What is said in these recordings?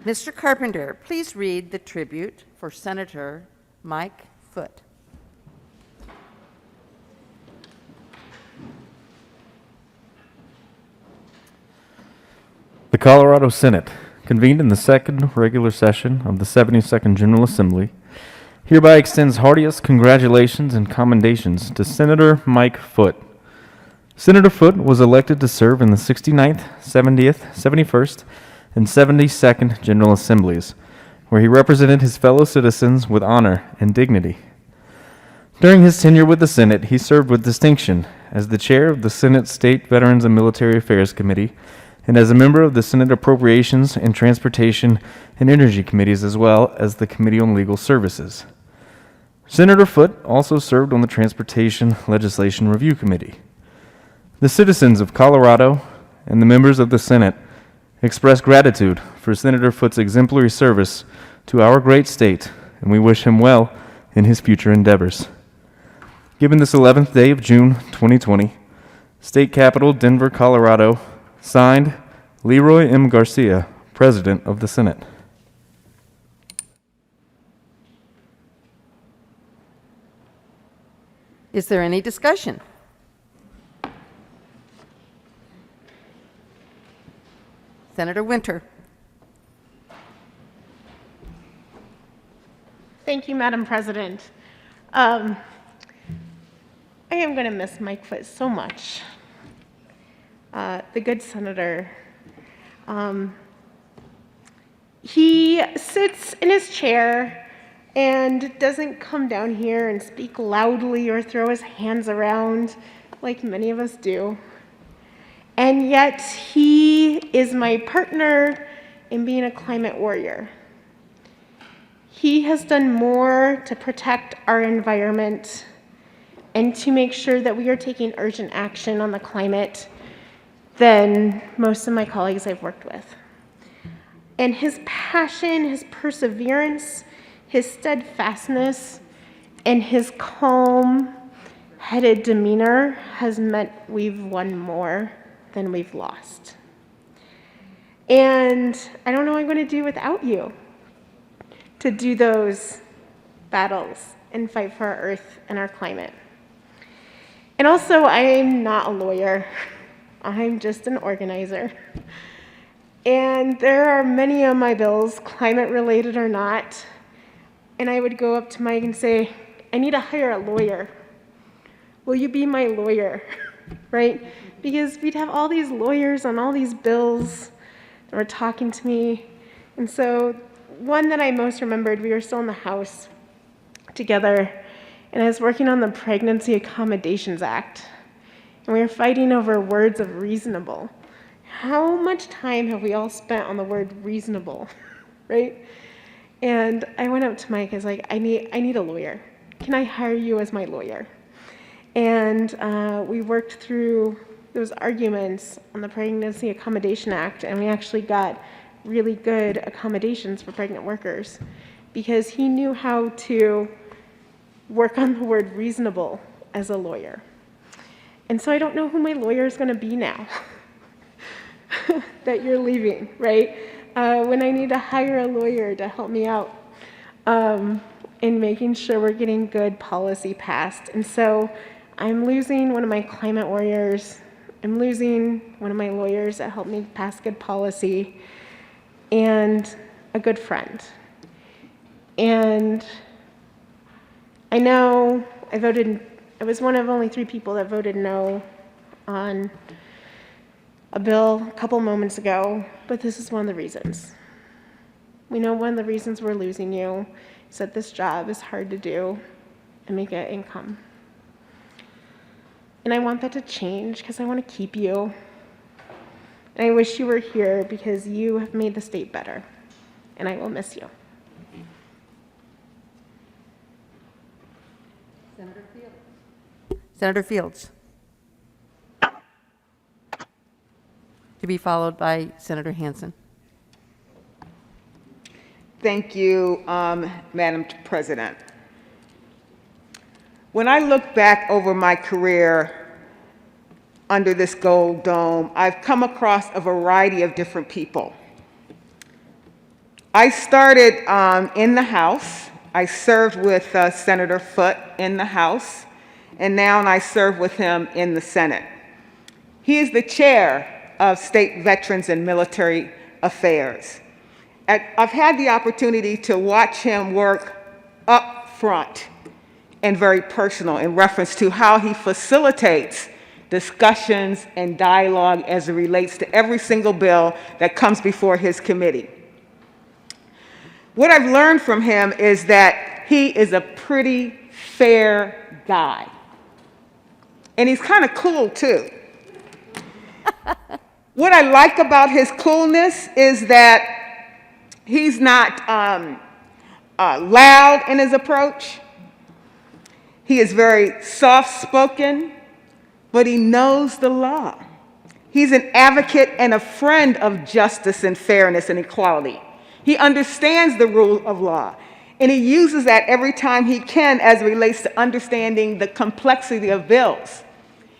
Mr. Carpenter, please read the tribute for Senator Mike Foote. The Colorado Senate, convened in the second regular session of the 72nd General Assembly, hereby extends heartiest congratulations and commendations to Senator Mike Foote. Senator Foote was elected to serve in the 69th, 70th, 71st, and 72nd General Assemblies, where he represented his fellow citizens with honor and dignity. During his tenure with the Senate, he served with distinction as the chair of the Senate State Veterans and Military Affairs Committee and as a member of the Senate Appropriations and Transportation and Energy Committees, as well as the Committee on Legal Services. Senator Foote also served on the Transportation Legislation Review Committee. The citizens of Colorado and the members of the Senate express gratitude for Senator Foote's exemplary service to our great state, and we wish him well in his future endeavors. Given this 11th day of June 2020, State Capitol, Denver, Colorado, signed, Leroy M. Garcia, President of the Senate. Is there any discussion? Senator Winter. Thank you, Madam President. I am going to miss Mike Foote so much. The good senator. He sits in his chair and doesn't come down here and speak loudly or throw his hands around like many of us do. And yet he is my partner in being a climate warrior. He has done more to protect our environment and to make sure that we are taking urgent action on the climate than most of my colleagues I've worked with. And his passion, his perseverance, his steadfastness, and his calm-headed demeanor has meant we've won more than we've lost. And I don't know what I'm going to do without you to do those battles and fight for our earth and our climate. And also, I'm not a lawyer. I'm just an organizer. And there are many of my bills, climate related or not, and I would go up to Mike and say, I need to hire a lawyer. Will you be my lawyer? Right? Because we'd have all these lawyers on all these bills that were talking to me. And so one that I most remembered, we were still in the house together, and I was working on the Pregnancy Accommodations Act. And we were fighting over words of reasonable. How much time have we all spent on the word reasonable, right? And I went up to Mike, I was like, I need a lawyer. Can I hire you as my lawyer? And we worked through those arguments on the Pregnancy Accommodation Act, and we actually got really good accommodations for pregnant workers because he knew how to work on the word reasonable as a lawyer. And so I don't know who my lawyer is going to be now that you're leaving, right? When I need to hire a lawyer to help me out in making sure we're getting good policy passed. And so I'm losing one of my climate warriors. I'm losing one of my lawyers that helped me pass good policy and a good friend. And I know I was one of only 3 people that voted no on a bill a couple moments ago, but this is one of the reasons. We know one of the reasons we're losing you is that this job is hard to do and make an income. And I want that to change because I want to keep you. And I wish you were here because you have made the state better, and I will miss you. Senator Fields. To be followed by Senator Hansen. Thank you, Madam President. When I look back over my career under this gold dome, I've come across a variety of different people. I started in the House. I served with Senator Foote in the House, and now I serve with him in the Senate. He is the chair of State Veterans and Military Affairs. I've had the opportunity to watch him work up front and very personal in reference to how he facilitates discussions and dialogue as it relates to every single bill that comes before his committee. What I've learned from him is that he is a pretty fair guy. And he's kind of cool too. What I like about his coolness is that he's not loud in his approach. He is very soft-spoken, but he knows the law. He's an advocate and a friend of justice and fairness and equality. He understands the rule of law, and he uses that every time he can as it relates to understanding the complexity of bills.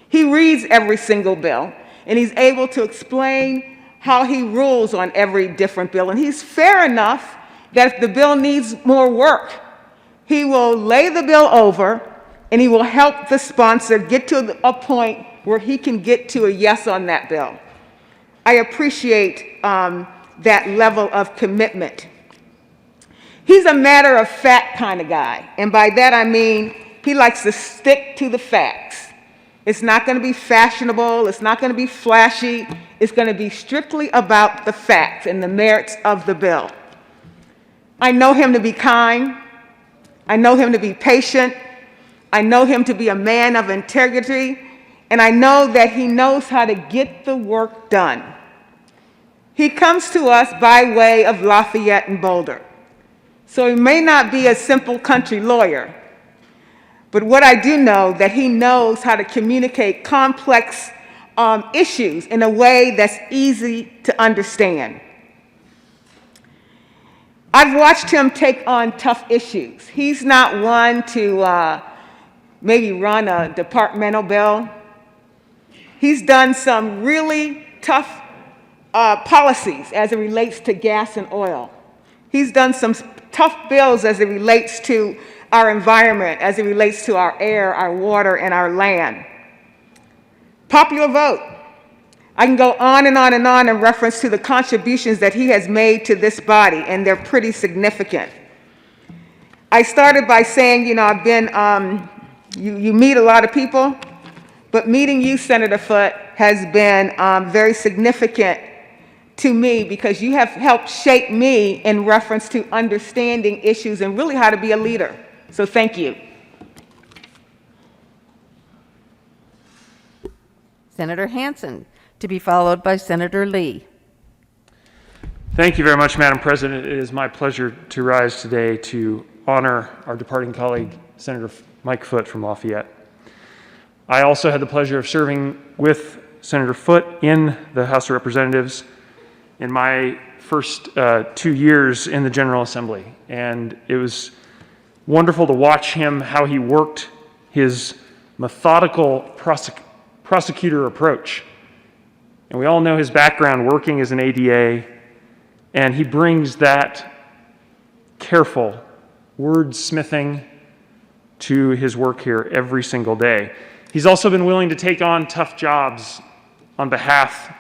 He reads every single bill, and he's able to explain how he rules on every different bill. And he's fair enough that if the bill needs more work, he will lay the bill over and he will help the sponsor get to a point where he can get to a yes on that bill. I appreciate that level of commitment. He's a matter-of-fact kind of guy, and by that I mean he likes to stick to the facts. It's not going to be fashionable, it's not going to be flashy, it's going to be strictly about the facts and the merits of the bill. I know him to be kind, I know him to be patient, I know him to be a man of integrity, and I know that he knows how to get the work done. He comes to us by way of Lafayette and Boulder, so he may not be a simple country lawyer, but what I do know that he knows how to communicate complex issues in a way that's easy to understand. I've watched him take on tough issues. He's not one to maybe run a departmental bill. He's done some really tough policies as it relates to gas and oil. He's done some tough bills as it relates to our environment, as it relates to our air, our water, and our land. Popular vote. I can go on and on and on in reference to the contributions that he has made to this body, and they're pretty significant. I started by saying, you know, I've been, you meet a lot of people, but meeting you, Senator Foote, has been very significant to me because you have helped shape me in reference to understanding issues and really how to be a leader. So thank you. Senator Hansen, to be followed by Senator Lee. Thank you very much, Madam President. It is my pleasure to rise today to honor our departing colleague, Senator Mike Foote from Lafayette. I also had the pleasure of serving with Senator Foote in the House of Representatives in my first 2 years in the General Assembly, and it was wonderful to watch him, how he worked his methodical prosecutor approach. And we all know his background working as an ADA, and he brings that careful wordsmithing to his work here every single day. He's also been willing to take on tough jobs on behalf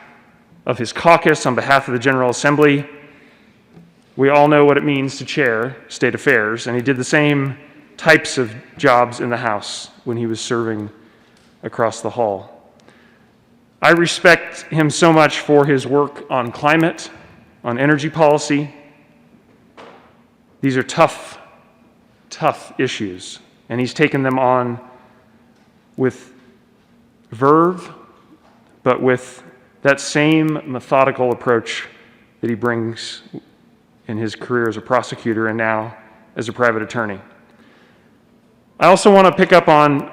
of his caucus, on behalf of the General Assembly. We all know what it means to chair state affairs, and he did the same types of jobs in the House when he was serving across the hall. I respect him so much for his work on climate, on energy policy. These are tough, tough issues, and he's taken them on with verve, but with that same methodical approach that he brings in his career as a prosecutor and now as a private attorney. I also want to pick up on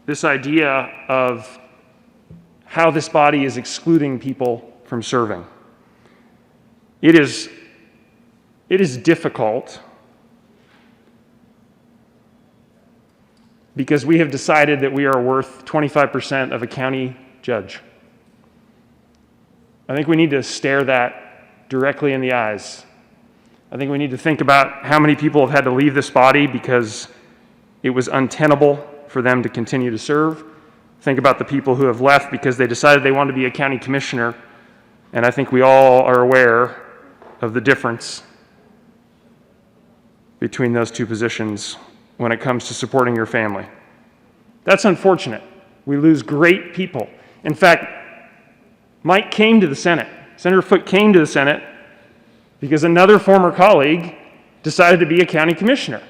this idea of how this body is excluding people from serving. It is difficult because we have decided that we are worth 25% of a county judge. I think we need to stare that directly in the eyes I think we need to think about how many people have had to leave this body because it was untenable for them to continue to serve. Think about the people who have left because they decided they wanted to be a county commissioner. And I think we all are aware of the difference between those two positions when it comes to supporting your family. That's unfortunate. We lose great people. In fact, Mike came to the Senate. Senator Foote came to the Senate because another former colleague decided to be a county commissioner.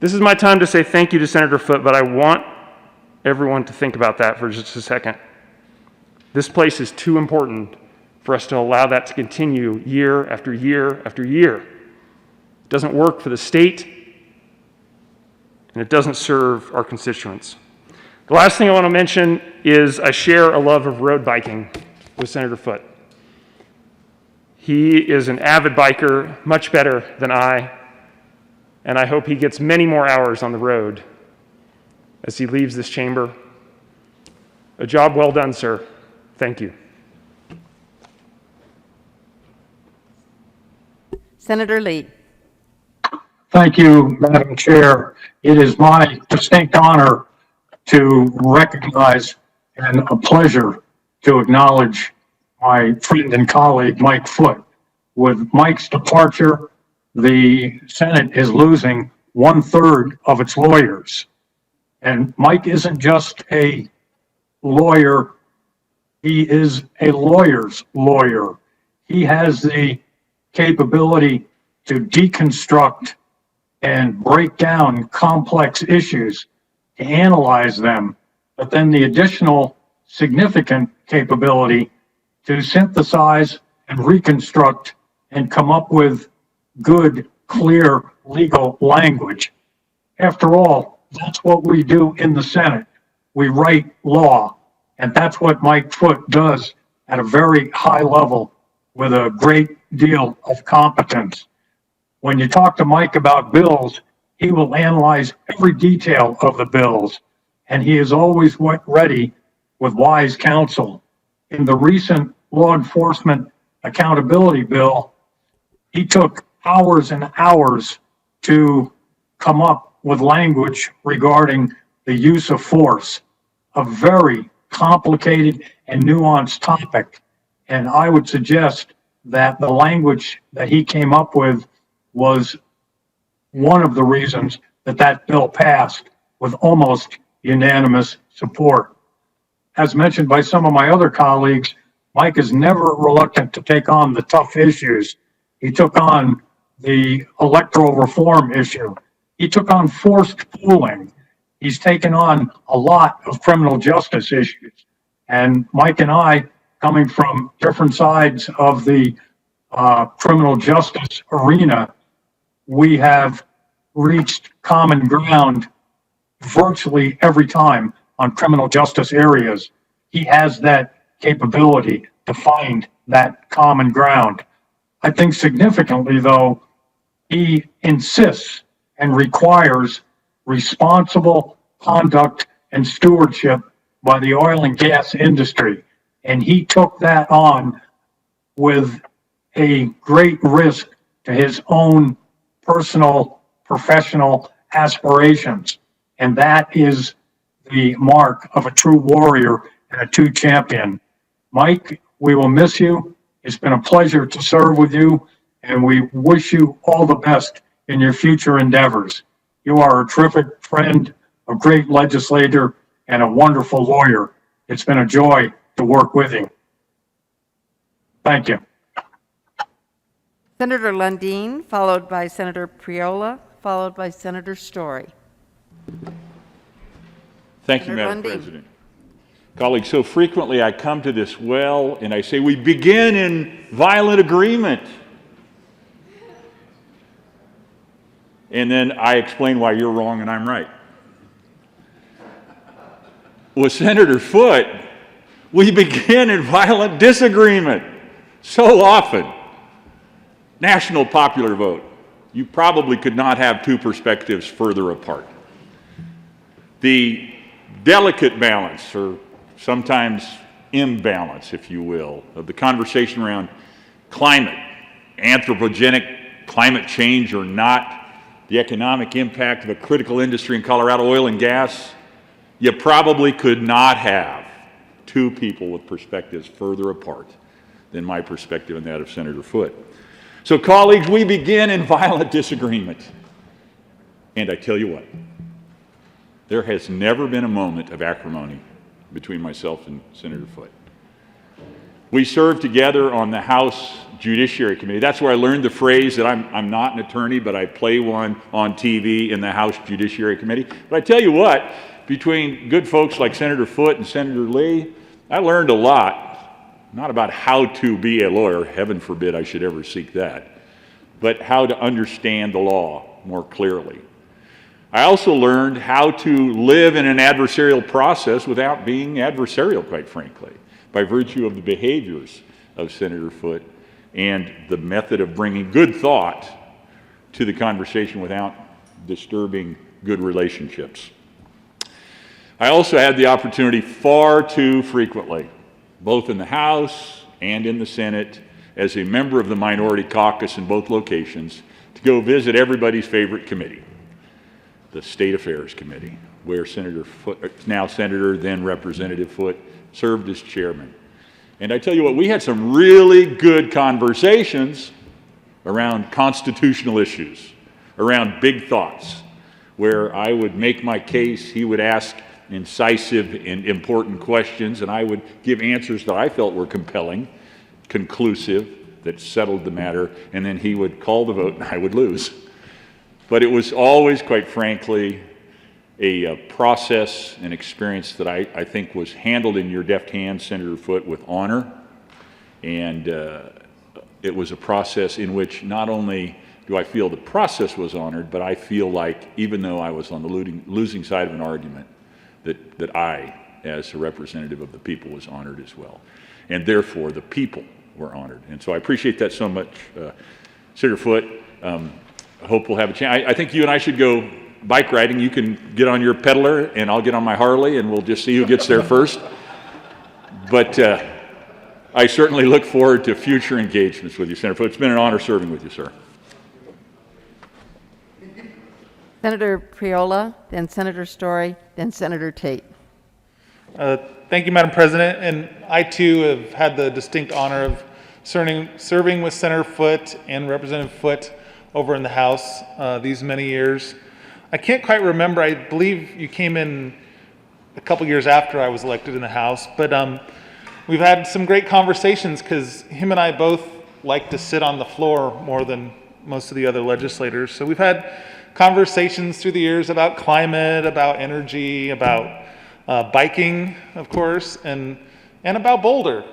This is my time to say thank you to Senator Foote, but I want everyone to think about that for just a second. This place is too important for us to allow that to continue year after year after year. It doesn't work for the state, and it doesn't serve our constituents. The last thing I want to mention is I share a love of road biking with Senator Foote. He is an avid biker, much better than I, and I hope he gets many more hours on the road as he leaves this chamber. A job well done, sir. Thank you. Senator Lee. Thank you, Madam Chair. It is my distinct honor to recognize and a pleasure to acknowledge my friend and colleague, Mike Foote. With Mike's departure, the Senate is losing 1/3 of its lawyers. And Mike isn't just a lawyer, he is a lawyer's lawyer. He has the capability to deconstruct and break down complex issues, to analyze them, but then the additional significant capability to synthesize and reconstruct and come up with good, clear legal language. After all, that's what we do in the Senate. We write law, and that's what Mike Foote does at a very high level with a great deal of competence. When you talk to Mike about bills, he will analyze every detail of the bills, and he is always ready with wise counsel. In the recent law enforcement accountability bill, he took hours and hours to come up with language regarding the use of force, a very complicated and nuanced topic. And I would suggest that the language that he came up with was one of the reasons that that bill passed with almost unanimous support. As mentioned by some of my other colleagues, Mike is never reluctant to take on the tough issues. He took on the electoral reform issue. He took on forced pooling. He's taken on a lot of criminal justice issues. And Mike and I, coming from different sides of the criminal justice arena, we have reached common ground virtually every time on criminal justice areas. He has that capability to find that common ground. I think significantly, though, he insists and requires responsible conduct and stewardship by the oil and gas industry. And he took that on with a great risk to his own personal, professional aspirations. And that is the mark of a true warrior and a true champion. Mike, we will miss you. It's been a pleasure to serve with you, and we wish you all the best in your future endeavors. You are a terrific friend, a great legislator, and a wonderful lawyer. It's been a joy to work with you. Thank you. Senator Lundin, followed by Senator Priola, followed by Senator Story. Thank you, Senator Madam Lundin. President. Colleagues, so frequently I come to this well and I say, we begin in violent agreement. And then I explain why you're wrong and I'm right. With Senator Foote, we begin in violent disagreement so often. National popular vote. You probably could not have two perspectives further apart. The delicate balance, or sometimes imbalance, if you will, of the conversation around climate anthropogenic climate change or not, the economic impact of a critical industry in Colorado, oil and gas, you probably could not have two people with perspectives further apart than my perspective and that of Senator Foote. So colleagues, we begin in violent disagreement. And I tell you what, there has never been a moment of acrimony between myself and Senator Foote. We served together on the House Judiciary Committee. That's where I learned the phrase that I'm not an attorney, but I play one on TV in the House Judiciary Committee. But I tell you what, between good folks like Senator Foote and Senator Lee, I learned a lot, not about how to be a lawyer, heaven forbid I should ever seek that, but how to understand the law more clearly. I also learned how to live in an adversarial process without being adversarial, quite frankly, by virtue of the behaviors of Senator Foote and the method of bringing good thought to the conversation without disturbing good relationships. I also had the opportunity far too frequently, both in the House and in the Senate, as a member of the minority caucus in both locations, to go visit everybody's favorite committee, the State Affairs Committee, where Senator Foote, now Senator, then Representative Foote, served as chairman. And I tell you what, we had some really good conversations around constitutional issues, around big thoughts, where I would make my case, he would ask incisive and important questions, and I would give answers that I felt were compelling, conclusive, that settled the matter, and then he would call the vote and I would lose. But it was always, quite frankly, a process and experience that I think was handled in your deft hands, Senator Foote, with honor. And it was a process in which not only do I feel the process was honored, but I feel like even though I was on the losing side of an argument, that I, as a representative of the people, was honored as well. And therefore, the people were honored. And so I appreciate that so much. Senator Foote, I hope we'll have a chance. I think you and I should go bike riding. You can get on your pedaler and I'll get on my Harley and we'll just see who gets there first. But I certainly look forward to future engagements with you, Senator Foote. It's been an honor serving with you, sir. Senator Priola, then Senator Story, then Senator Tate. Thank you, Madam President. And I, too, have had the distinct honor of serving with Senator Foote and Representative Foote over in the House these many years. I can't quite remember. I believe you came in a couple years after I was elected in the House. But we've had some great conversations because him and I both like to sit on the floor more than most of the other legislators. So we've had conversations through the years about climate, about energy, about biking, of course, and about Boulder.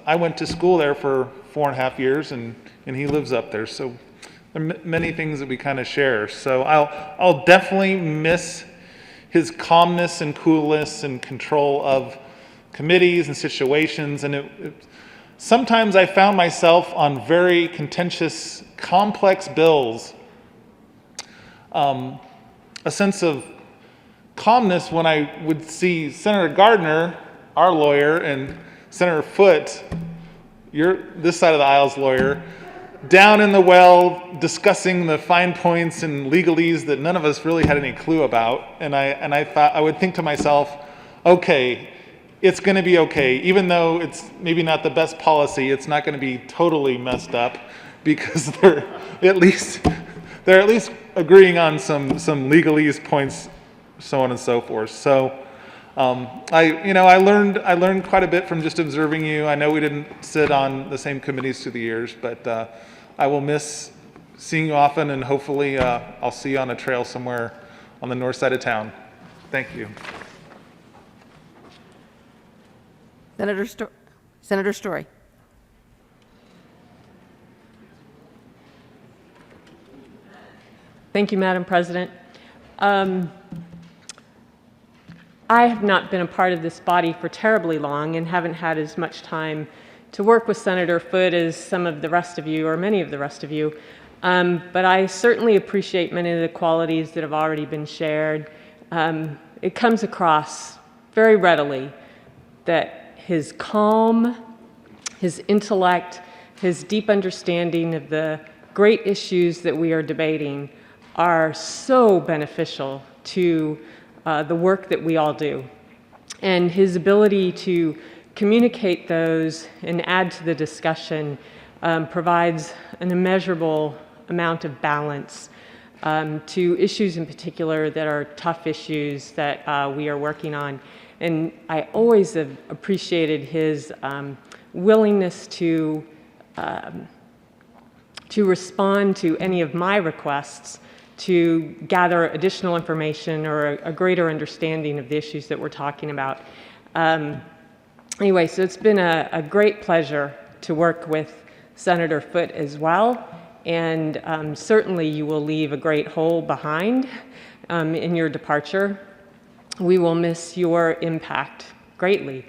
I went to school there for 4.5 years, and he lives up there. So there are many things that we kind of share. So I'll definitely miss his calmness and coolness and control of committees and situations. And sometimes I found myself on very contentious, complex bills. A sense of calmness when I would see Senator Gardner, our lawyer, and Senator Foote, this side of the aisle's lawyer, down in the well discussing the fine points and legalese that none of us really had any clue about. And I thought, I would think to myself, okay, it's going to be okay. Even though it's maybe not the best policy, it's not going to be totally messed up because they're at least agreeing on some legalese points, so on and so forth. So I learned quite a bit from just observing you. I know we didn't sit on the same committees through the years, but I will miss seeing you often, and hopefully I'll see you on a trail somewhere on the north side of town. Thank you. Senator Story. Thank you, Madam President. I have not been a part of this body for terribly long and haven't had as much time to work with Senator Foote as some of the rest of you, or many of the rest of you. But I certainly appreciate many of the qualities that have already been shared. It comes across very readily that his calm, his intellect, his deep understanding of the great issues that we are debating are so beneficial to the work that we all do. And his ability to communicate those and add to the discussion provides an immeasurable amount of balance to issues in particular that are tough issues that we are working on. And I always have appreciated his willingness to respond to any of my requests to gather additional information or a greater understanding of the issues that we're talking about. Anyway, so it's been a great pleasure to work with Senator Foote as well, and certainly you will leave a great hole behind in your departure. We will miss your impact greatly.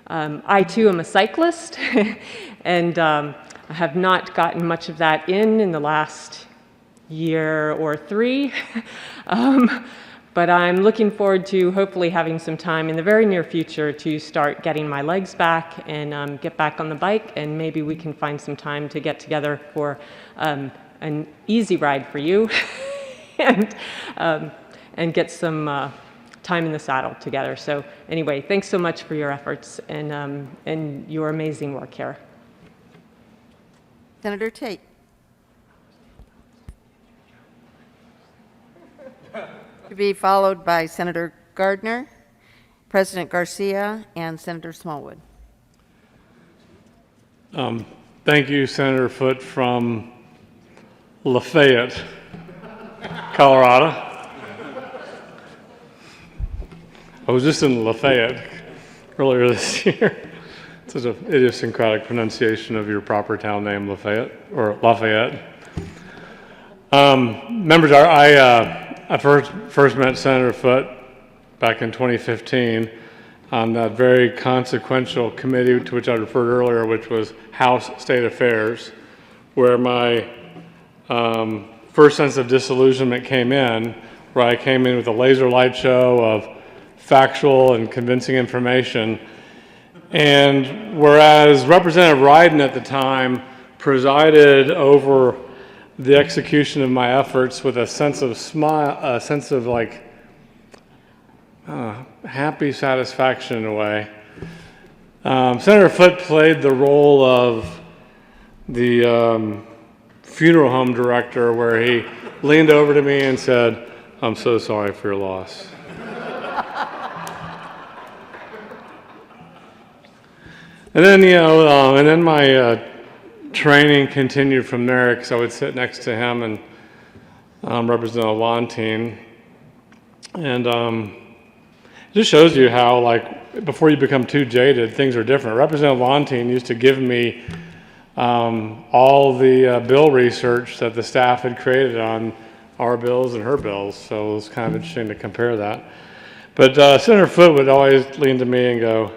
I too am a cyclist, and I have not gotten much of that in the last year or 3. But I'm looking forward to hopefully having some time in the very near future to start getting my legs back and get back on the bike, and maybe we can find some time to get together for an easy ride for you and get some time in the saddle together. So anyway, thanks so much for your efforts and your amazing work here. Senator Tate. To be followed by Senator Gardner, President Garcia, and Senator Smallwood. Thank you, Senator Foote from Lafayette, Colorado. I was just in Lafayette earlier this year. It's such an idiosyncratic pronunciation of your proper town name, Lafayette, or Lafayette. Members, I first met Senator Foote back in 2015 on that very consequential committee to which I referred earlier, which was House State Affairs, where my first sense of disillusionment came in, where I came in with a laser light show of factual and convincing information. And whereas Representative Ryden at the time presided over the execution of my efforts with a sense of like happy satisfaction in a way, Senator Foote played the role of the funeral home director, where he leaned over to me and said, "I'm so sorry for your loss." And then, and then my training continued from there, because I would sit next to him and Representative Lontine. And it just shows you how, like, before you become too jaded, things are different. Representative Lontine used to give me all the bill research that the staff had created on our bills and her bills, so it was kind of interesting to compare that. But Senator Foote would always lean to me and go,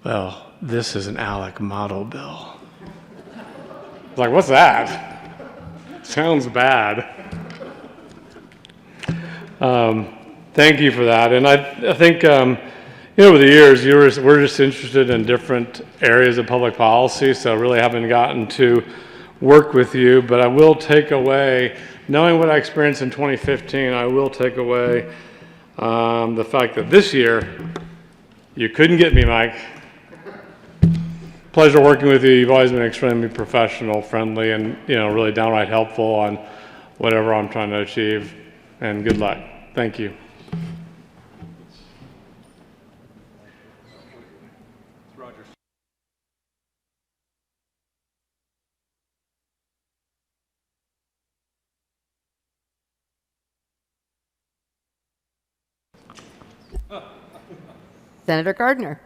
well, this is an ALEC model bill. I was like, what's that? Sounds bad. Thank you for that. And I think, over the years, we're just interested in different areas of public policy, so really haven't gotten to work with you. But I will take away, knowing what I experienced in 2015, I will take away the fact that this year, you couldn't get me, Mike. Pleasure working with you. You've always been extremely professional, friendly, and really downright helpful on whatever I'm trying to achieve. And good luck. Thank you. Senator Gardner.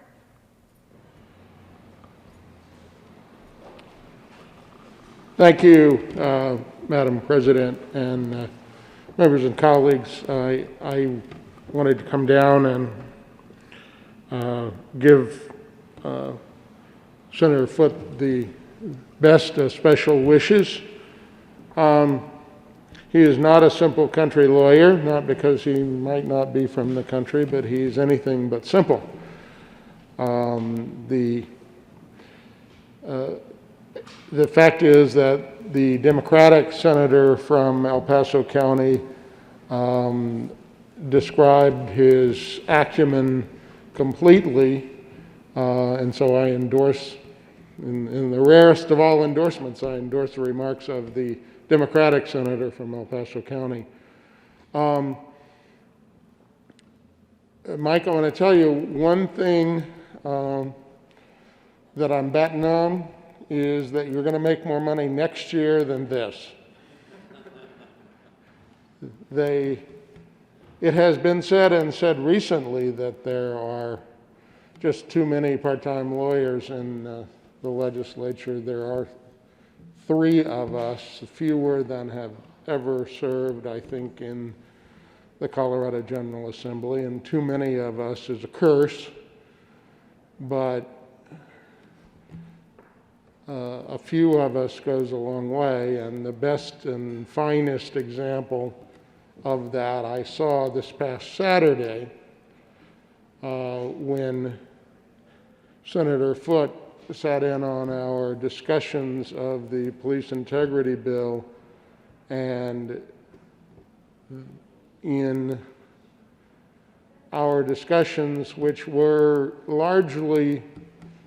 Thank you, Madam President, and members and colleagues. I wanted to come down and give Senator Foote the best special wishes. He is not a simple country lawyer, not because he might not be from the country, but he's anything but simple. The fact is that the Democratic senator from El Paso County described his acumen completely, and so I endorse, in the rarest of all endorsements, I endorse the remarks of the Democratic senator from El Paso County. Mike, I want to tell you one thing that I'm betting on is that you're going to make more money next year than this. It has been said, and said recently, that there are just too many part-time lawyers in the legislature. There are 3 of us, fewer than have ever served, I think, in the Colorado General Assembly, and too many of us is a curse, but a few of us goes a long way, and the best and finest example of that I saw this past Saturday when Senator Foote sat in on our discussions of the police integrity bill, and in our discussions, which were largely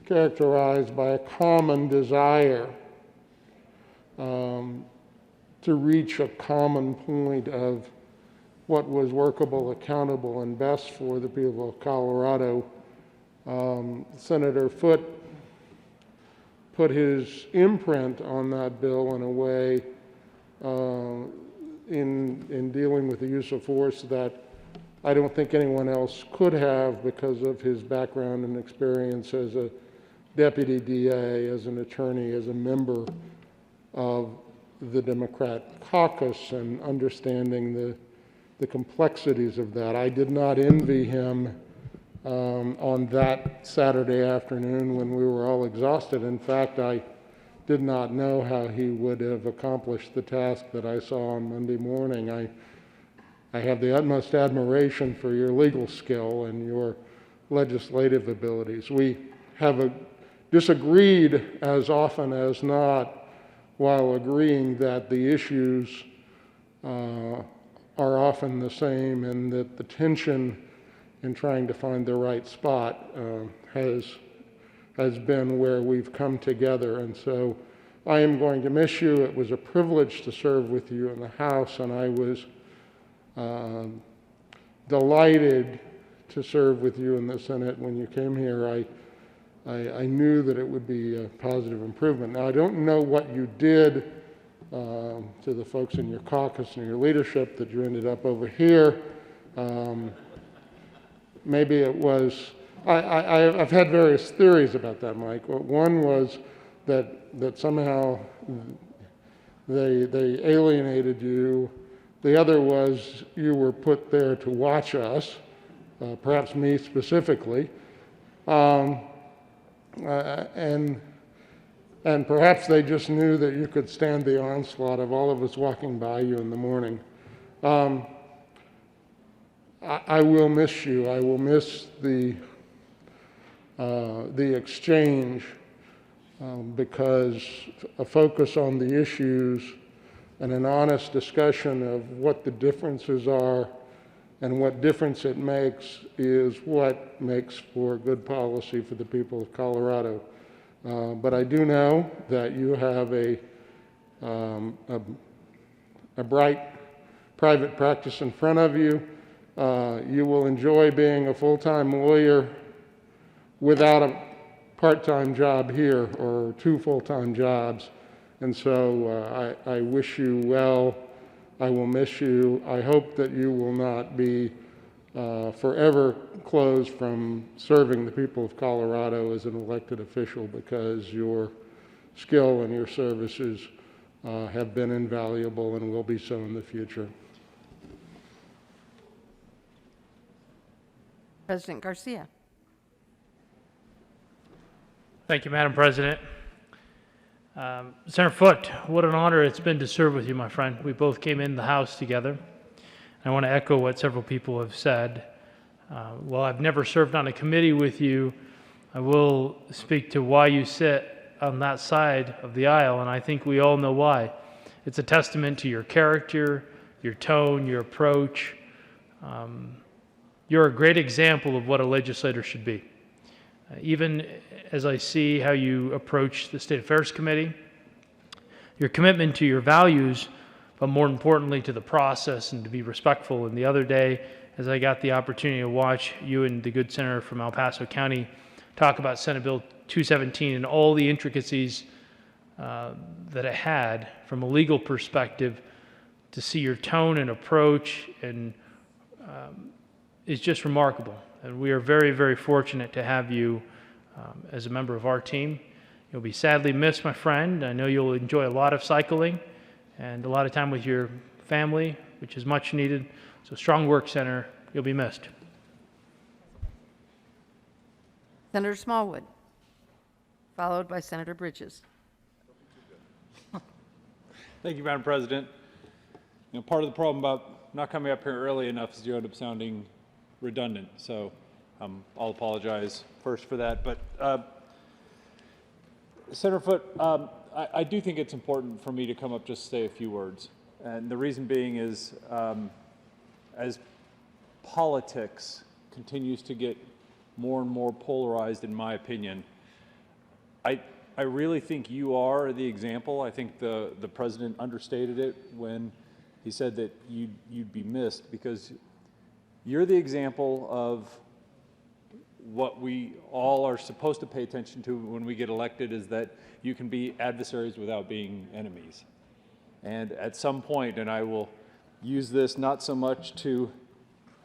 characterized by a common desire to reach a common point of what was workable, accountable, and best for the people of Colorado, Senator Foote put his imprint on that bill in a way in dealing with the use of force that I don't think anyone else could have, because of his background and experience as a deputy DA, as an attorney, as a member of the Democrat caucus, and understanding the complexities of that. I did not envy him on that Saturday afternoon when we were all exhausted. In fact, I did not know how he would have accomplished the task that I saw on Monday morning. I have the utmost admiration for your legal skill and your legislative abilities. We have disagreed as often as not, while agreeing that the issues are often the same, and that the tension in trying to find the right spot has been where we've come together. And so I am going to miss you. It was a privilege to serve with you in the House, and I was delighted to serve with you in the Senate. When you came here, I knew that it would be a positive improvement. Now, I don't know what you did to the folks in your caucus and your leadership that you ended up over here. Maybe it was, I've had various theories about that, Mike. One was that somehow they alienated you. The other was you were put there to watch us, perhaps me specifically. And perhaps they just knew that you could stand the onslaught of all of us walking by you in the morning. I will miss you. I will miss the exchange, because a focus on the issues and an honest discussion of what the differences are and what difference it makes is what makes for good policy for the people of Colorado. But I do know that you have a bright private practice in front of you. You will enjoy being a full-time lawyer without a part-time job here, or 2 full-time jobs. And so I wish you well. I will miss you. I hope that you will not be forever closed from serving the people of Colorado as an elected official, because your skill and your services have been invaluable and will be so in the future. President Garcia. Thank you, Madam President. Senator Foote, what an honor it's been to serve with you, my friend. We both came in the House together. I want to echo what several people have said. While I've never served on a committee with you, I will speak to why you sit on that side of the aisle, and I think we all know why. It's a testament to your character, your tone, your approach. You're a great example of what a legislator should be. Even as I see how you approach the State Affairs Committee, your commitment to your values, but more importantly to the process and to be respectful. And the other day, as I got the opportunity to watch you and the good senator from El Paso County talk about Senate Bill 217 and all the intricacies that it had from a legal perspective, to see your tone and approach and is just remarkable. And we are very, very fortunate to have you as a member of our team. You'll be sadly missed, my friend. I know you'll enjoy a lot of cycling and a lot of time with your family, which is much needed. So strong work, Senator. You'll be missed. Senator Smallwood, followed by Senator Bridges. Thank you, Madam President. You know, part of the problem about not coming up here early enough is you end up sounding redundant. So I'll apologize first for that. But Senator Foote, I do think it's important for me to come up just to say a few words. And the reason being is as politics continues to get more and more polarized, in my opinion, I really think you are the example. I think the president understated it when he said that you'd be missed, because you're the example of what we all are supposed to pay attention to when we get elected, is that you can be adversaries without being enemies. And at some point, and I will use this not so much to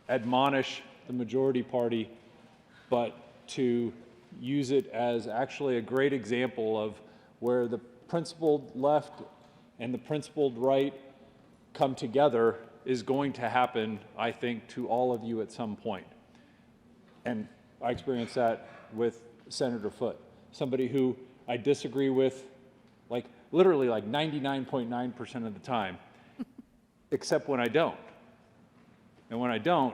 admonish the majority party, but to use it as actually a great example of where the principled left and the principled right come together, is going to happen, I think, to all of you at some point. And I experienced that with Senator Foote, somebody who I disagree with like literally like 99.9% of the time, except when I don't. And when I don't,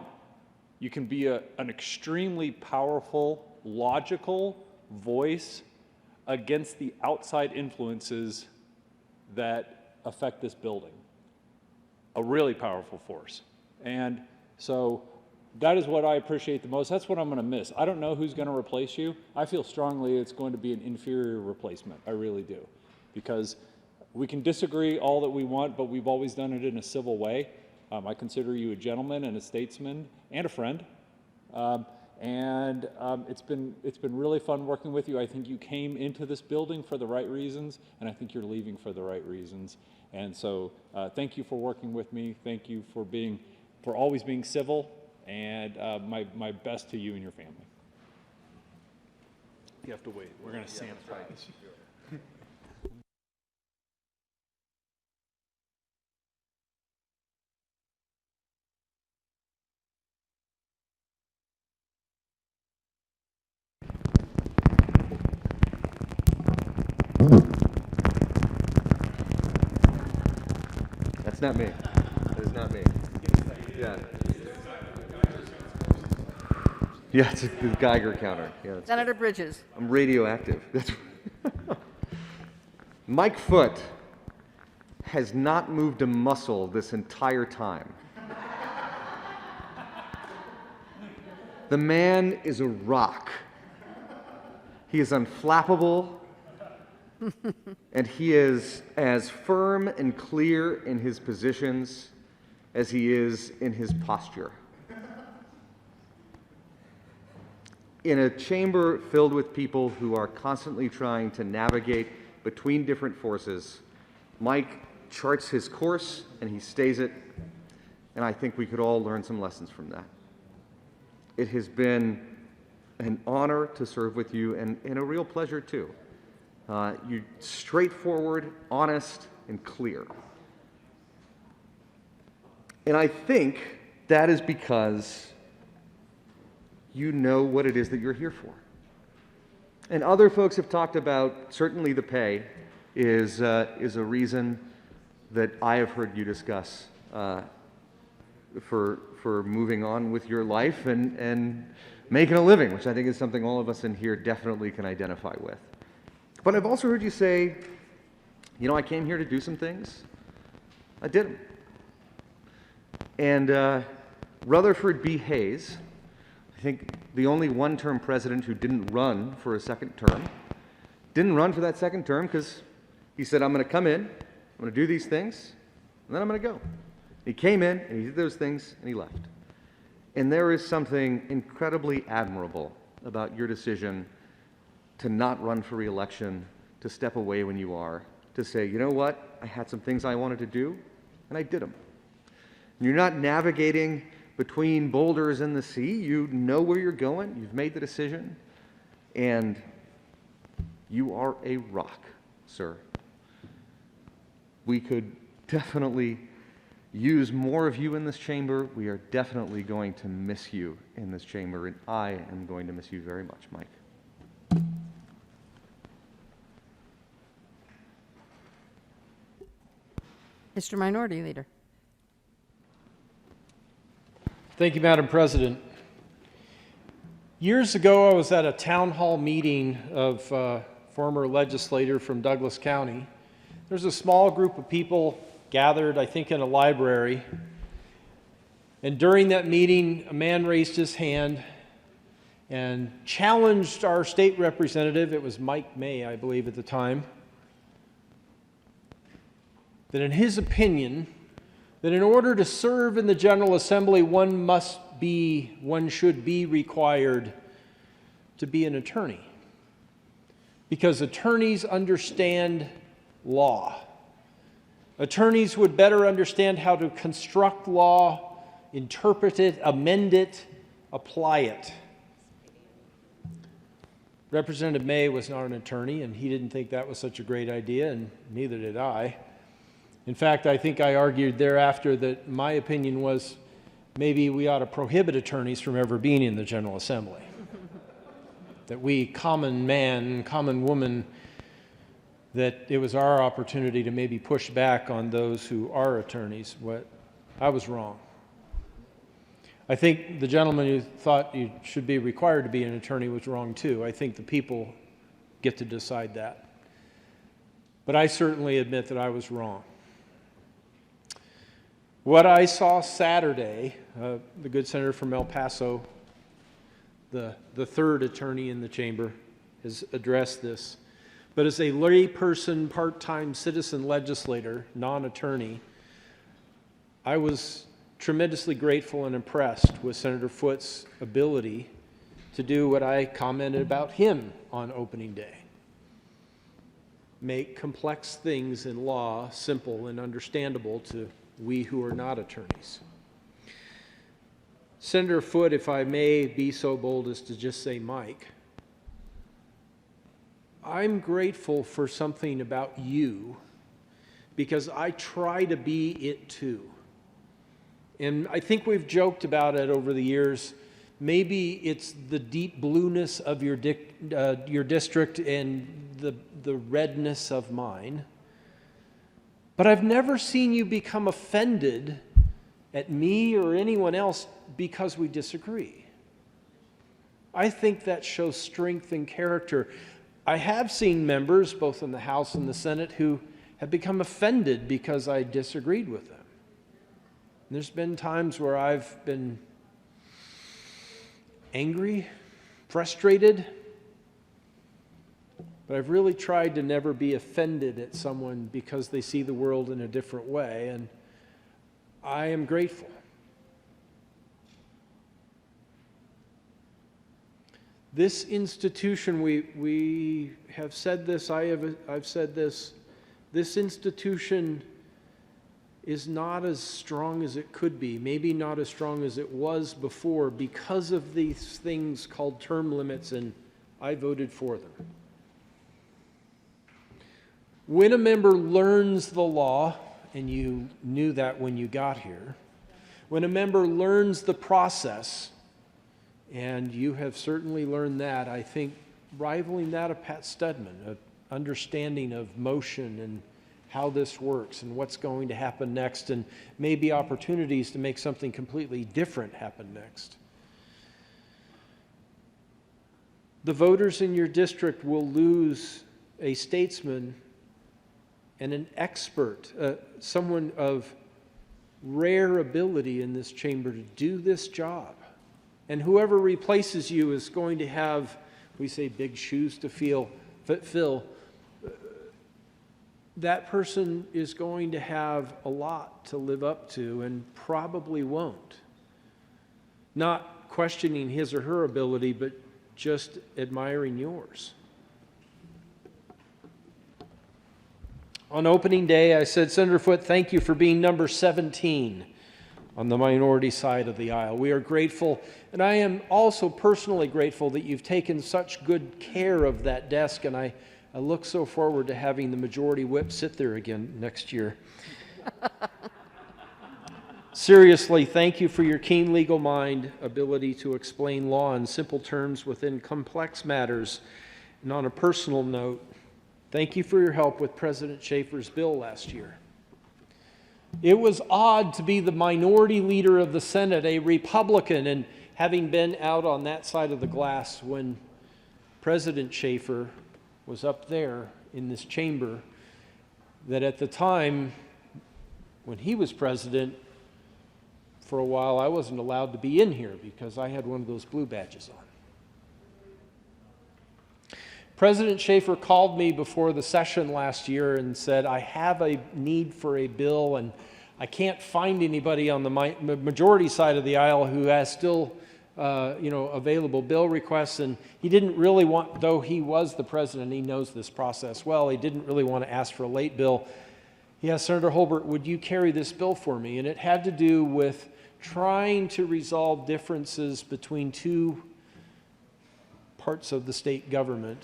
you can be an extremely powerful, logical voice against the outside influences that affect this building. A really powerful force. And so that is what I appreciate the most. That's what I'm going to miss. I don't know who's going to replace you. I feel strongly it's going to be an inferior replacement. I really do. Because we can disagree all that we want, but we've always done it in a civil way. I consider you a gentleman and a statesman and a friend. It's been really fun working with you. I think you came into this building for the right reasons, and I think you're leaving for the right reasons. And so thank you for working with me. Thank you for always being civil, and my best to you and your family. You have to wait. We're going to sanitize this. That's not me. That is not me. Yeah. Yeah, it's a Geiger counter. Yeah, Senator Bridges. I'm radioactive. That's Mike Foote has not moved a muscle this entire time. The man is a rock. He is unflappable. And he is as firm and clear in his positions as he is in his posture. In a chamber filled with people who are constantly trying to navigate between different forces, Mike charts his course and he stays it, and I think we could all learn some lessons from that. It has been an honor to serve with you, and a real pleasure too. You're straightforward, honest, and clear. And I think that is because you know what it is that you're here for. And other folks have talked about, certainly the pay is a reason that I have heard you discuss for moving on with your life, and making a living, which I think is something all of us in here definitely can identify with. But I've also heard you say, you know, I came here to do some things. I did them. And Rutherford B. Hayes, I think the only one-term president who didn't run for a second term, didn't run for that second term because he said, I'm going to come in, I'm going to do these things, and then I'm going to go. He came in, and he did those things, and he left. And there is something incredibly admirable about your decision to not run for re-election, to step away when you are, to say, you know what, I had some things I wanted to do, and I did them. And you're not navigating between boulders in the sea. You know where you're going. You've made the decision, and you are a rock, sir. We could definitely use more of you in this chamber. We are definitely going to miss you in this chamber, and I am going to miss you very much, Mike. Mr. Minority Leader. Thank you, Madam President. Years ago, I was at a town hall meeting of former legislator from Douglas County. There's a small group of people gathered, I think, in a library. And during that meeting, a man raised his hand and challenged our state representative, it was Mike May, I believe, at the time, that in his opinion, that in order to serve in the General Assembly, one should be required to be an attorney. Because attorneys understand law. Attorneys would better understand how to construct law, interpret it, amend it, apply it. Representative May was not an attorney, and he didn't think that was such a great idea, and neither did I. In fact, I think I argued thereafter that my opinion was maybe we ought to prohibit attorneys from ever being in the General Assembly. That we, common man, common woman, that it was our opportunity to maybe push back on those who are attorneys. I was wrong. I think the gentleman who thought you should be required to be an attorney was wrong too. I think the people get to decide that. But I certainly admit that I was wrong. What I saw Saturday, the good senator from El Paso, the third attorney in the chamber, has addressed this. But as a layperson, part-time citizen legislator, non-attorney, I was tremendously grateful and impressed with Senator Foote's ability to do what I commented about him on opening day. Make complex things in law simple and understandable to we who are not attorneys. Senator Foote, if I may be so bold as to just say Mike, I'm grateful for something about you because I try to be it too. And I think we've joked about it over the years. Maybe it's the deep blueness of your district and the redness of mine. But I've never seen you become offended at me or anyone else because we disagree. I think that shows strength and character. I have seen members, both in the House and the Senate, who have become offended because I disagreed with them. And there's been times where I've been angry, frustrated, but I've really tried to never be offended at someone because they see the world in a different way, and I am grateful. This institution, we have said this, I've said this, this institution is not as strong as it could be, maybe not as strong as it was before because of these things called term limits, and I voted for them. When a member learns the law, and you knew that when you got here, when a member learns the process, and you have certainly learned that, I think rivaling that of Pat Studman, an understanding of motion and how this works and what's going to happen next, and maybe opportunities to make something completely different happen next. the voters in your district will lose a statesman and an expert, someone of rare ability in this chamber to do this job. And whoever replaces you is going to have, we say, big shoes to fill. That person is going to have a lot to live up to and probably won't. Not questioning his or her ability, but just admiring yours. On opening day, I said, Senator Foote, thank you for being number 17 on the minority side of the aisle. We are grateful, and I am also personally grateful that you've taken such good care of that desk, and I look so forward to having the majority whip sit there again next year. Seriously, thank you for your keen legal mind, ability to explain law in simple terms within complex matters. And on a personal note, thank you for your help with President Schaefer's bill last year. It was odd to be the minority leader of the Senate, a Republican, and having been out on that side of the glass when President Schaefer was up there in this chamber, that at the time when he was president, for a while I wasn't allowed to be in here because I had one of those blue badges on. President Schaefer called me before the session last year and said, I have a need for a bill and I can't find anybody on the majority side of the aisle who has still available bill requests. And he didn't really want, though he was the president, he knows this process well, he didn't really want to ask for a late bill. He asked, Senator Holbert, would you carry this bill for me? And it had to do with trying to resolve differences between two parts of the state government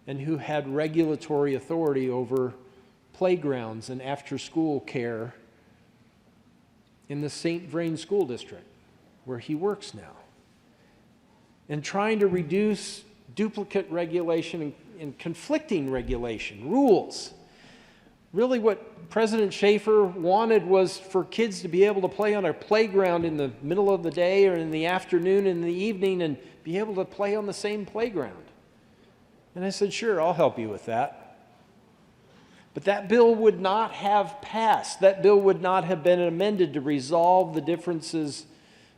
and who had regulatory authority over playgrounds and after-school care in the St. Vrain School District, where he works now. And trying to reduce duplicate regulation and conflicting regulation, rules. Really what President Schaefer wanted was for kids to be able to play on a playground in the middle of the day or in the afternoon and in the evening and be able to play on the same playground. And I said, sure, I'll help you with that. But that bill would not have passed. That bill would not have been amended to resolve the differences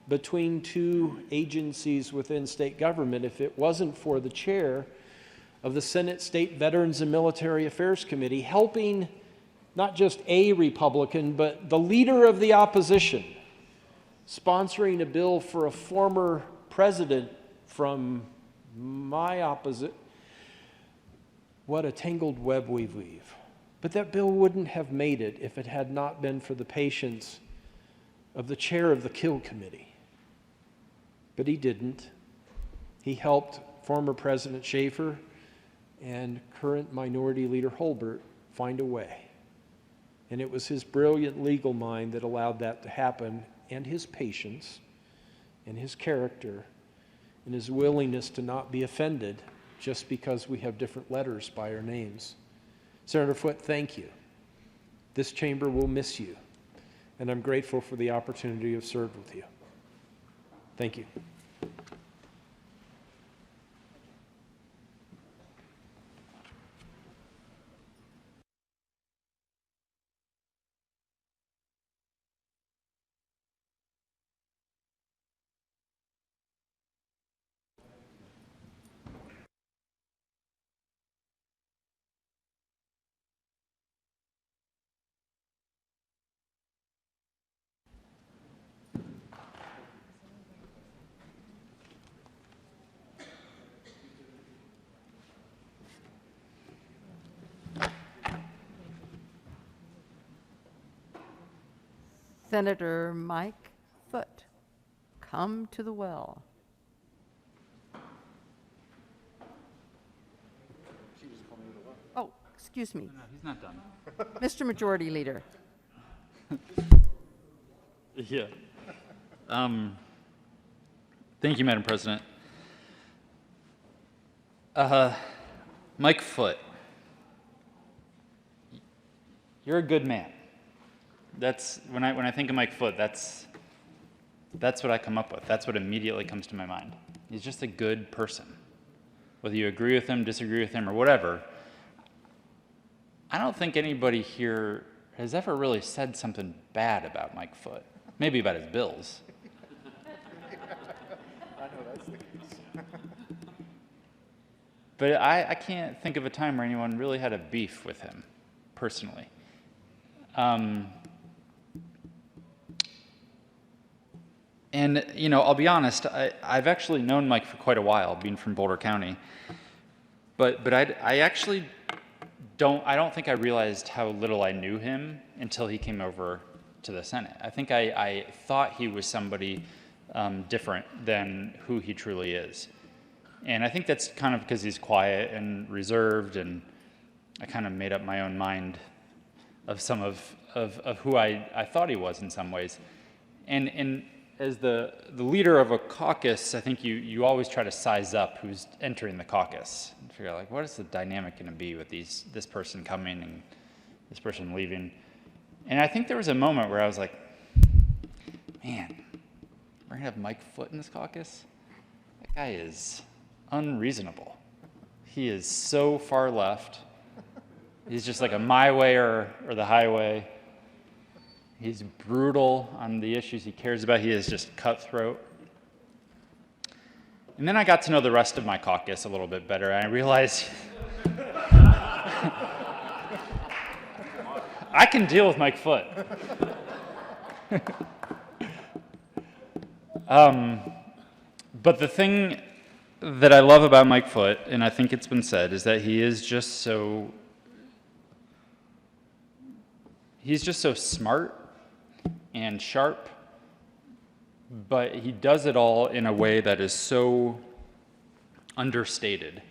between two agencies within state government if it wasn't for the chair of the Senate State Veterans and Military Affairs Committee helping not just a Republican, but the leader of the opposition, sponsoring a bill for a former president from my opposite. What a tangled web we weave. But that bill wouldn't have made it if it had not been for the patience of the chair of the Kill Committee. But he didn't. He helped former President Schaefer and current Minority Leader Holbert find a way. And it was his brilliant legal mind that allowed that to happen, and his patience, and his character, and his willingness to not be offended just because we have different letters by our names. Senator Foote, thank you. This chamber will miss you, and I'm grateful for the opportunity to have served with you. Thank you. Senator Mike Foote, come to the well. Oh, excuse me. No, he's not done. Mr. Majority Leader. Yeah. Thank you, Madam President. Mike Foote, you're a good man. That's when I think of Mike Foote, that's what I come up with. That's what immediately comes to my mind. He's just a good person. whether you agree with him, disagree with him, or whatever, I don't think anybody here has ever really said something bad about Mike Foote. Maybe about his bills. I know that's the case. But I can't think of a time where anyone really had a beef with him, personally. And, you know, I'll be honest, I've actually known Mike for quite a while, being from Boulder County. But I actually I don't think I realized how little I knew him until he came over to the Senate. I think I thought he was somebody different than who he truly is. And I think that's kind of because he's quiet and reserved, and I kind of made up my own mind of some of who I thought he was in some ways. And as the leader of a caucus, I think you always try to size up who's entering the caucus and figure out, like, what is the dynamic going to be with this person coming and this person leaving. And I think there was a moment where I was like, man, we're going to have Mike Foote in this caucus? That guy is unreasonable. He is so far left. He's just like a my way or the highway. He's brutal on the issues he cares about. He is just cutthroat. And then I got to know the rest of my caucus a little bit better, and I realized I can deal with Mike Foote. But the thing that I love about Mike Foote, and I think it's been said, is that he's just so smart and sharp, but he does it all in a way that is so understated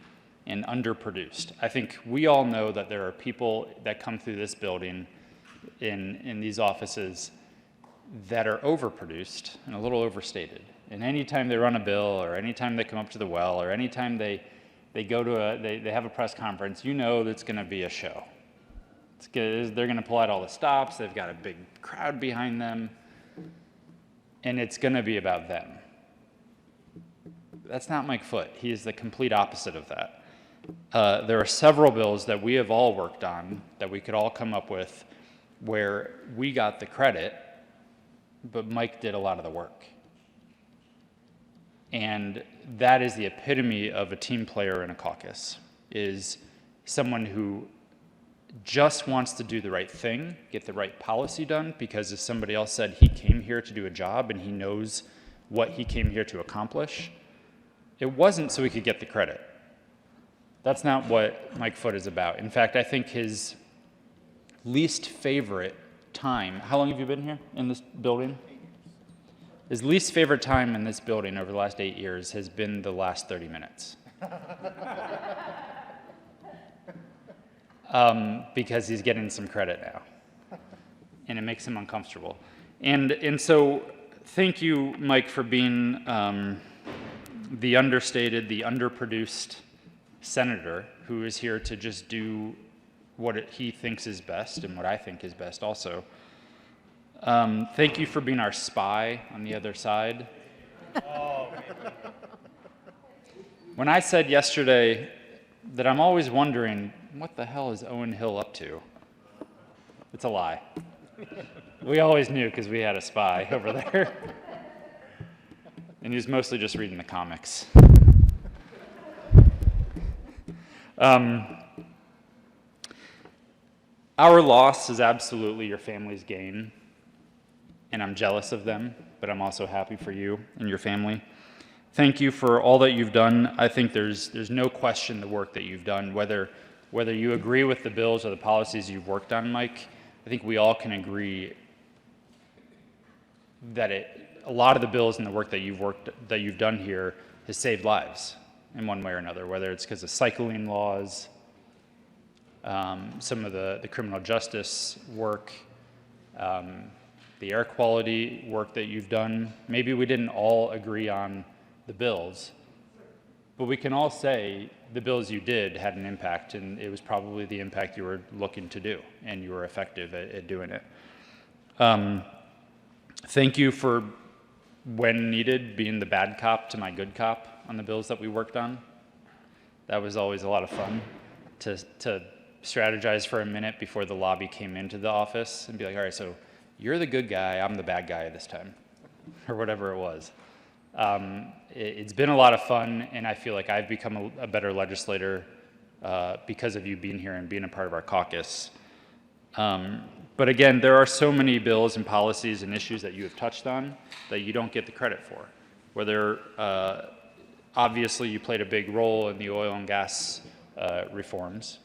and underproduced. I think we all know that there are people that come through this building in these offices that are overproduced and a little overstated. And anytime they run a bill, or anytime they come up to the well, or anytime they go to they have a press conference, you know that's going to be a show. They're going to pull out all the stops. They've got a big crowd behind them, and it's going to be about them. That's not Mike Foote. He is the complete opposite of that. There are several bills that we have all worked on that we could all come up with where we got the credit, but Mike did a lot of the work. And that is the epitome of a team player in a caucus, is someone who just wants to do the right thing, get the right policy done, because as somebody else said, he came here to do a job and he knows what he came here to accomplish. It wasn't so he could get the credit. That's not what Mike Foote is about. In fact, I think his least favorite time, how long have you been here in this building? His least favorite time in this building over the last 8 years has been the last 30 minutes. Because he's getting some credit now, and it makes him uncomfortable. And so thank you, Mike, for being the understated, the underproduced senator who is here to just do what he thinks is best and what I think is best also. Thank you for being our spy on the other side. When I said yesterday that I'm always wondering, what the hell is Owen Hill up to? It's a lie. We always knew because we had a spy over there. And he was mostly just reading the comics. Our loss is absolutely your family's gain, and I'm jealous of them, but I'm also happy for you and your family. Thank you for all that you've done. I think there's no question the work that you've done, whether you agree with the bills or the policies you've worked on, Mike. I think we all can agree that a lot of the bills and the work that you've done here has saved lives in one way or another, whether it's because of cycling laws, some of the criminal justice work, the air quality work that you've done. Maybe we didn't all agree on the bills, but we can all say the bills you did had an impact, and it was probably the impact you were looking to do, and you were effective at doing it. Thank you for, when needed, being the bad cop to my good cop on the bills that we worked on. That was always a lot of fun to strategize for a minute before the lobby came into the office and be like, all right, so you're the good guy, I'm the bad guy this time, or whatever it was. It's been a lot of fun, and I feel like I've become a better legislator because of you being here and being a part of our caucus. But again, there are so many bills and policies and issues that you have touched on that you don't get the credit for. Whether obviously you played a big role in the oil and gas reforms.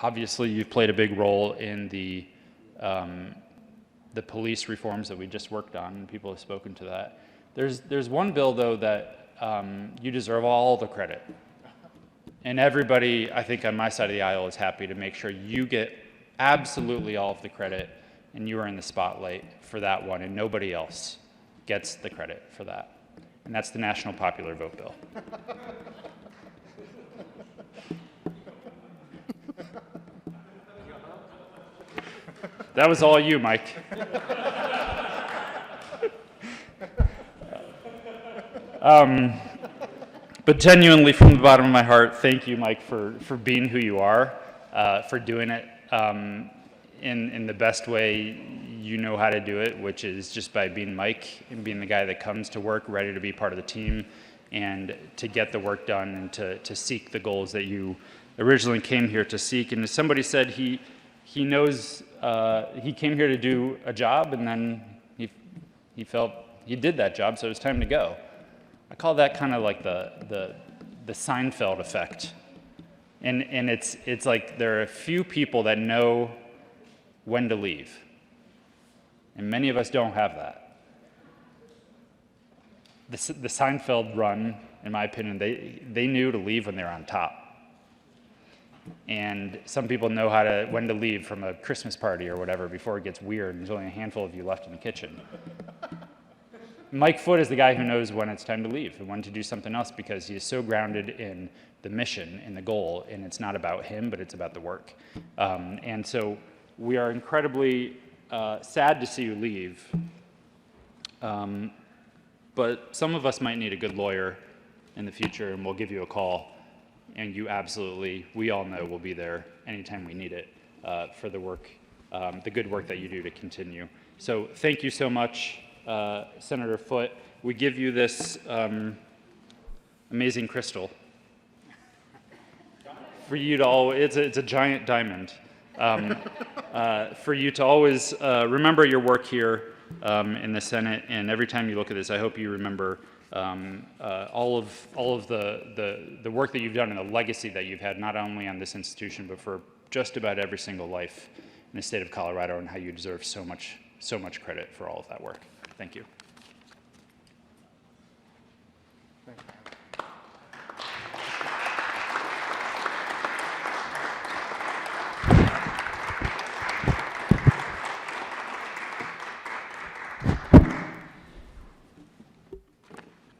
Obviously, you've played a big role in the police reforms that we just worked on, and people have spoken to that. There's one bill, though, that you deserve all the credit. And everybody, I think, on my side of the aisle is happy to make sure you get absolutely all of the credit, and you are in the spotlight for that one, and nobody else gets the credit for that. And that's the National Popular Vote Bill. That was all you, Mike. But genuinely, from the bottom of my heart, thank you, Mike, for being who you are, for doing it in the best way you know how to do it, which is just by being Mike and being the guy that comes to work ready to be part of the team and to get the work done and to seek the goals that you originally came here to seek. And as somebody said, he knows he came here to do a job, and then he felt he did that job, so it was time to go. I call that kind of like the Seinfeld effect. And it's like there are a few people that know when to leave. And many of us don't have that. The Seinfeld run, in my opinion, they knew to leave when they were on top. And some people know when to leave from a Christmas party or whatever before it gets weird and there's only a handful of you left in the kitchen. Mike Foote is the guy who knows when it's time to leave and when to do something else because he is so grounded in the mission and the goal, and it's not about him, but it's about the work. And so we are incredibly sad to see you leave, but some of us might need a good lawyer in the future, and we'll give you a call, and you absolutely, we all know, will be there anytime we need it for the work, the good work that you do to continue. So thank you so much. Senator Foote, we give you this amazing crystal for you to always, it's a giant diamond, for you to always remember your work here in the Senate, and every time you look at this, I hope you remember all of the work that you've done and the legacy that you've had, not only on this institution, but for just about every single life in the state of Colorado, and how you deserve so much credit for all of that work. Thank you.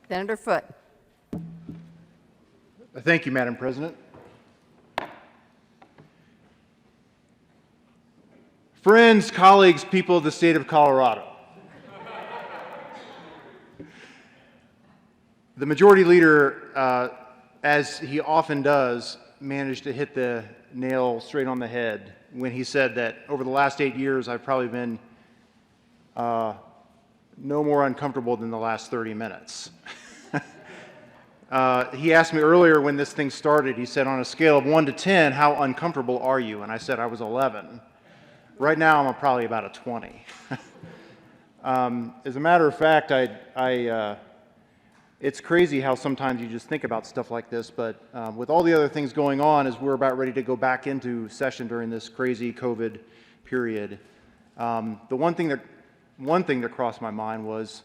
Senator Foote. Thank you, Madam President. Friends, colleagues, people of the state of Colorado. The Majority Leader, as he often does, managed to hit the nail straight on the head when he said that over the last 8 years, I've probably been no more uncomfortable than the last 30 minutes. He asked me earlier when this thing started, he said, on a scale of 1 to 10, how uncomfortable are you? And I said I was 11. Right now, I'm probably about a 20. As a matter of fact, it's crazy how sometimes you just think about stuff like this, but with all the other things going on as we're about ready to go back into session during this crazy COVID period, the one thing that crossed my mind was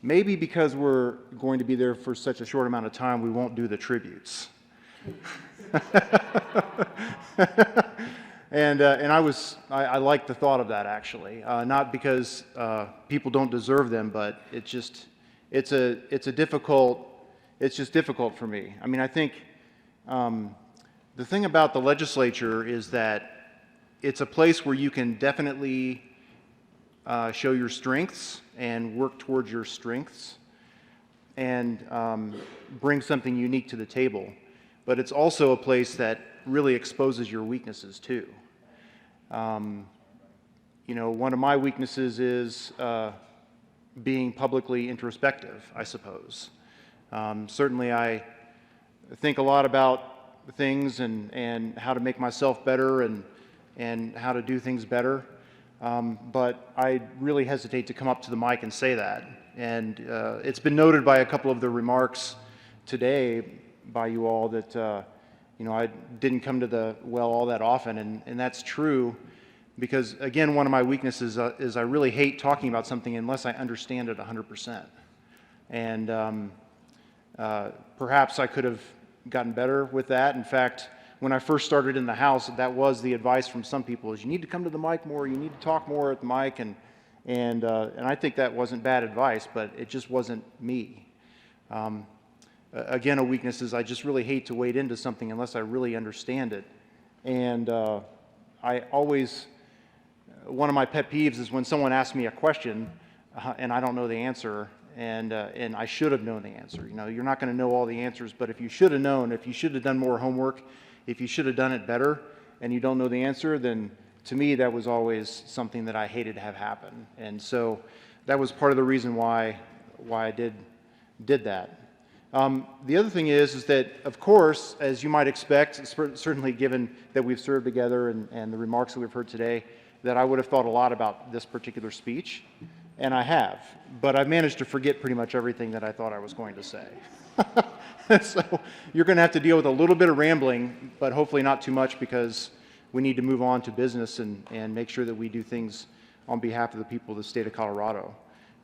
maybe because we're going to be there for such a short amount of time, we won't do the tributes. And I like the thought of that, actually, not because people don't deserve them, but it's just difficult for me. I mean, I think the thing about the legislature is that it's a place where you can definitely show your strengths and work towards your strengths and bring something unique to the table. but it's also a place that really exposes your weaknesses too. You know, one of my weaknesses is being publicly introspective, I suppose. Certainly I think a lot about things and how to make myself better and how to do things better. But I really hesitate to come up to the mic and say that. And it's been noted by a couple of the remarks today by you all that, you know, I didn't come to the well all that often. And that's true because, again, one of my weaknesses is I really hate talking about something unless I understand it 100%. And perhaps I could have gotten better with that. In fact, when I first started in the House, that was the advice from some people: is you need to come to the mic more, you need to talk more at the mic, and I think that wasn't bad advice, but it just wasn't me. Again, a weakness is I just really hate to wade into something unless I really understand it, and I always, one of my pet peeves is when someone asks me a question and I don't know the answer. And I should have known the answer. You know, you're not going to know all the answers, but if you should have known, if you should have done more homework, if you should have done it better, and you don't know the answer, then to me that was always something that I hated to have happen. And so that was part of the reason why I did that. The other thing is that, of course, as you might expect, certainly given that we've served together and the remarks that we've heard today, that I would have thought a lot about this particular speech. And I have, but I've managed to forget pretty much everything that I thought I was going to say. So you're going to have to deal with a little bit of rambling, but hopefully not too much, because we need to move on to business and make sure that we do things on behalf of the people of the state of Colorado.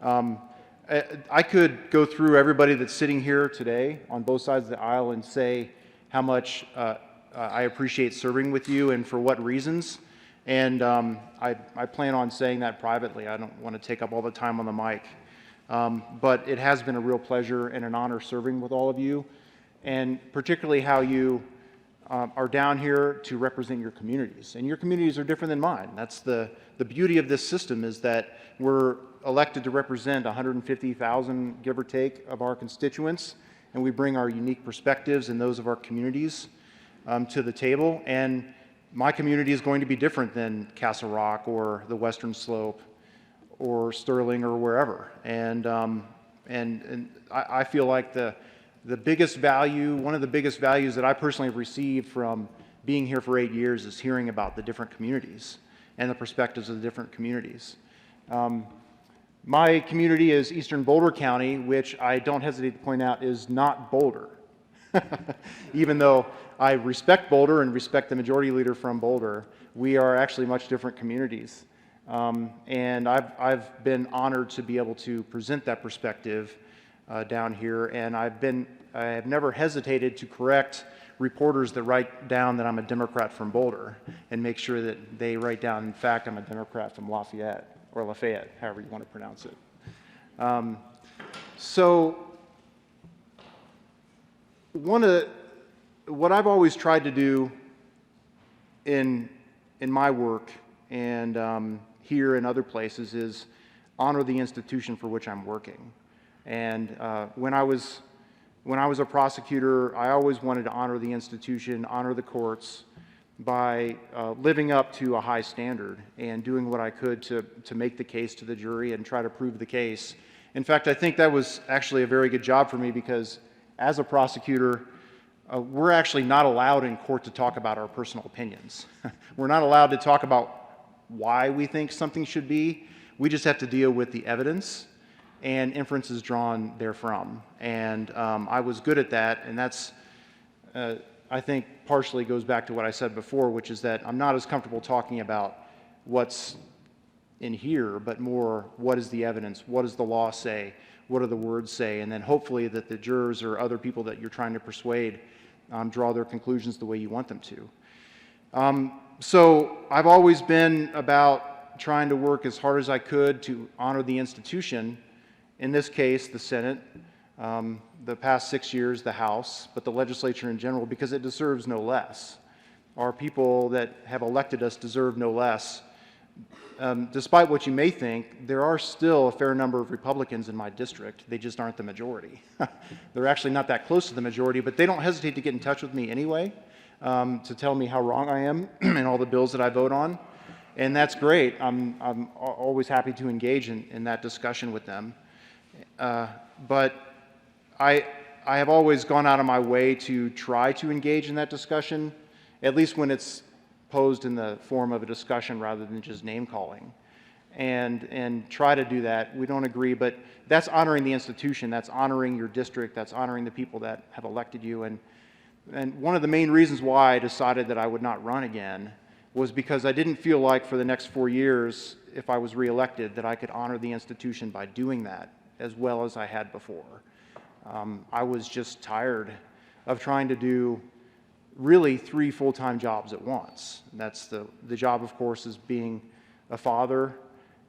I could go through everybody that's sitting here today on both sides of the aisle and say how much I appreciate serving with you and for what reasons. And I plan on saying that privately. I don't want to take up all the time on the mic. But it has been a real pleasure and an honor serving with all of you, and particularly how you are down here to represent your communities. And your communities are different than mine. That's the beauty of this system, is that we're elected to represent 150,000, give or take, of our constituents, and we bring our unique perspectives and those of our communities to the table. And my community is going to be different than Castle Rock or the Western Slope or Sterling or wherever. And I feel like the biggest value, one of the biggest values that I personally have received from being here for 8 years is hearing about the different communities and the perspectives of the different communities. My community is Eastern Boulder County, which I don't hesitate to point out is not Boulder. Even though I respect Boulder and respect the majority leader from Boulder, we are actually much different communities. And I've been honored to be able to present that perspective down here, and I have never hesitated to correct reporters that write down that I'm a Democrat from Boulder and make sure that they write down, in fact, I'm a Democrat from Lafayette, or Lafayette, however you want to pronounce it. So what I've always tried to do in my work and here and other places is honor the institution for which I'm working. And when I was a prosecutor, I always wanted to honor the institution, honor the courts by living up to a high standard and doing what I could to make the case to the jury and try to prove the case. In fact, I think that was actually a very good job for me, because as a prosecutor, we're actually not allowed in court to talk about our personal opinions. We're not allowed to talk about why we think something should be. We just have to deal with the evidence and inferences drawn therefrom. And I was good at that, and that's, I think, partially goes back to what I said before, which is that I'm not as comfortable talking about what's in here, but more what is the evidence, what does the law say, what do the words say, and then hopefully that the jurors or other people that you're trying to persuade draw their conclusions the way you want them to. So I've always been about trying to work as hard as I could to honor the institution, in this case the Senate, the past 6 years the House, but the legislature in general, because it deserves no less. Our people that have elected us deserve no less despite what you may think, there are still a fair number of Republicans in my district. They just aren't the majority. They're actually not that close to the majority, but they don't hesitate to get in touch with me anyway to tell me how wrong I am in all the bills that I vote on. And that's great. I'm always happy to engage in that discussion with them. But I have always gone out of my way to try to engage in that discussion, at least when it's posed in the form of a discussion rather than just name calling, and try to do that. We don't agree, but that's honoring the institution, that's honoring your district, that's honoring the people that have elected you. And one of the main reasons why I decided that I would not run again was because I didn't feel like for the next 4 years, if I was reelected, that I could honor the institution by doing that as well as I had before. I was just tired of trying to do really 3 full-time jobs at once. That's the job, of course, is being a father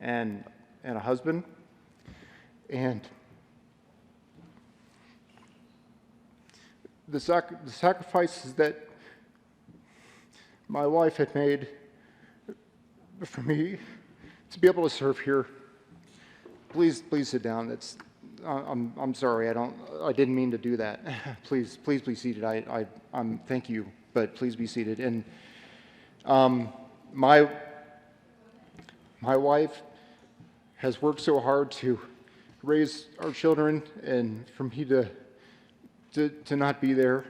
and a husband. And the sacrifices that my wife had made for me to be able to serve here. Please sit down. I'm sorry. I didn't mean to do that. Please be seated. I'm thank you, but please be seated. And my wife has worked so hard to raise our children, and for me to not be there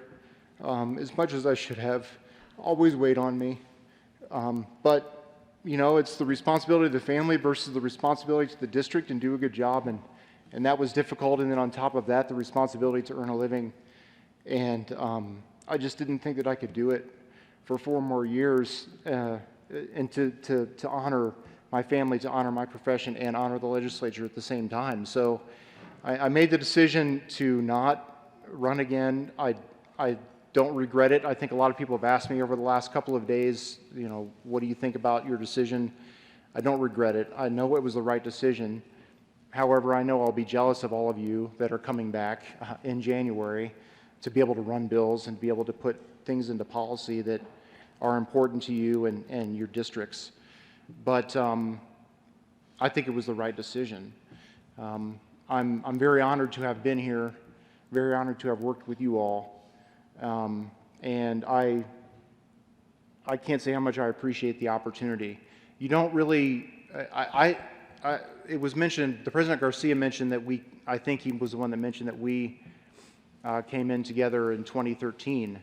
as much as I should have always weighed on me. But you know, it's the responsibility of the family versus the responsibility to the district and do a good job, and that was difficult. And then on top of that, the responsibility to earn a living. And I just didn't think that I could do it for 4 more years and to honor my family, to honor my profession, and honor the legislature at the same time. So I made the decision to not run again. I don't regret it. I think a lot of people have asked me over the last couple of days, you know, what do you think about your decision? I don't regret it. I know it was the right decision. However, I know I'll be jealous of all of you that are coming back in January to be able to run bills and be able to put things into policy that are important to you and your districts. But I think it was the right decision. I'm very honored to have been here, very honored to have worked with you all. And I can't say how much I appreciate the opportunity. You don't really, it was mentioned, the President Garcia mentioned that I think he was the one that mentioned that we came in together in 2013.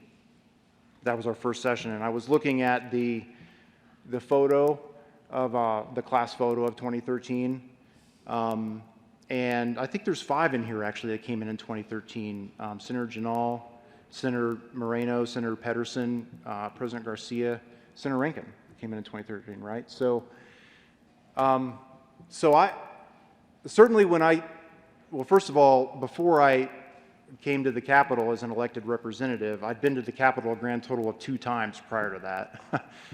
That was our first session. And I was looking at the photo of the class photo of 2013. And I think there's 5 in here actually that came in 2013. Senator Janal, Senator Moreno, Senator Pedersen, President Garcia, Senator Rankin came in 2013, right? So, I certainly well, first of all, before I came to the Capitol as an elected representative, I'd been to the Capitol a grand total of 2 times prior to that.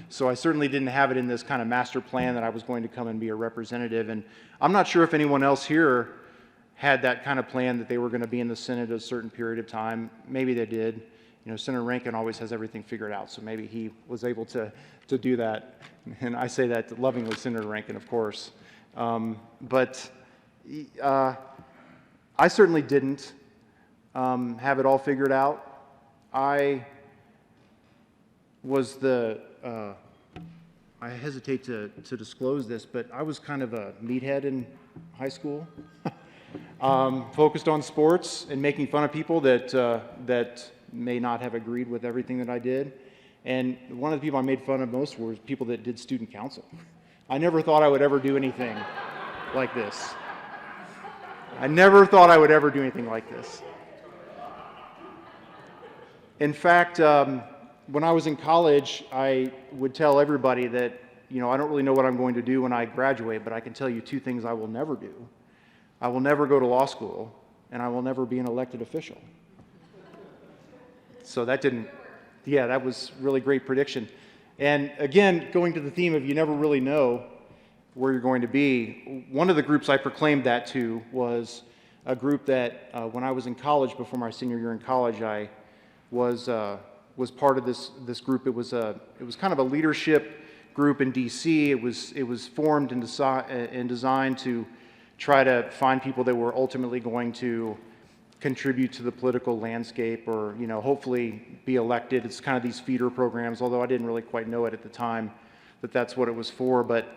So I certainly didn't have it in this kind of master plan that I was going to come and be a representative. And I'm not sure if anyone else here had that kind of plan that they were going to be in the Senate a certain period of time. Maybe they did. You know, Senator Rankin always has everything figured out, so maybe he was able to do that. And I say that lovingly, Senator Rankin, of course. But I certainly didn't have it all figured out. I was I hesitate to disclose this, but I was kind of a meathead in high school. Focused on sports and making fun of people that may not have agreed with everything that I did. And one of the people I made fun of most were people that did student council. I never thought I would ever do anything like this. I never thought I would ever do anything like this. In fact, when I was in college, I would tell everybody that, you know, I don't really know what I'm going to do when I graduate, but I can tell you 2 things I will never do. I will never go to law school, and I will never be an elected official. So that was really great prediction. And again, going to the theme of you never really know where you're going to be, one of the groups I proclaimed that to was a group that when I was in college, before my senior year in college, I was part of this group. It was kind of a leadership group in DC. It was formed and designed to try to find people that were ultimately going to contribute to the political landscape, or hopefully be elected. It's kind of these feeder programs, although I didn't really quite know it at the time that that's what it was for. But